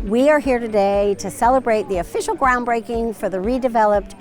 We are here today to celebrate the official groundbreaking for the redeveloped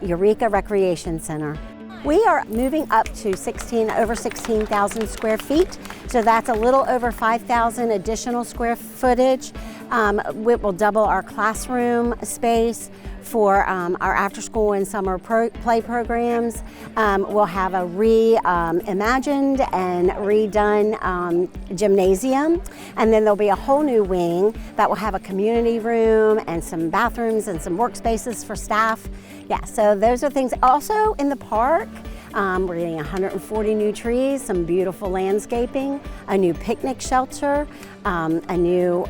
Eureka Recreation Center. We are moving up to over 16,000 square feet, so that's a little over 5,000 additional square footage. It will double our classroom space for our after-school and summer play programs. We'll have a reimagined and redone gymnasium, and then there'll be a whole new wing that will have a community room and some bathrooms and some workspaces for staff. Yeah, so those are things. Also in the park, we're getting 140 new trees, some beautiful landscaping, a new picnic shelter, a new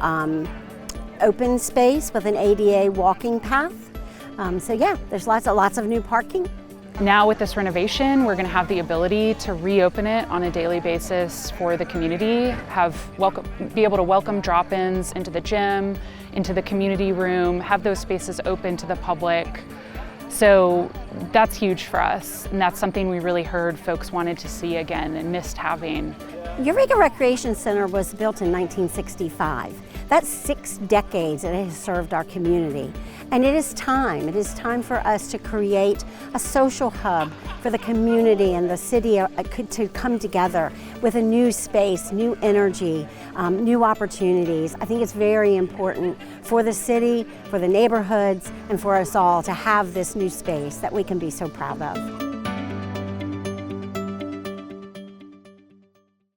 open space with an ADA walking path. So yeah, there's lots of new parking. Now with this renovation, we're going to have the ability to reopen it on a daily basis for the community, be able to welcome drop-ins into the gym, into the community room, have those spaces open to the public. So that's huge for us, and that's something we really heard folks wanted to see again and missed having. Eureka Recreation Center was built in 1965. That's 6 decades that it has served our community. And it is time for us to create a social hub for the community and the city to come together with a new space, new energy, new opportunities. I think it's very important for the city, for the neighborhoods, and for us all to have this new space that we can be so proud of.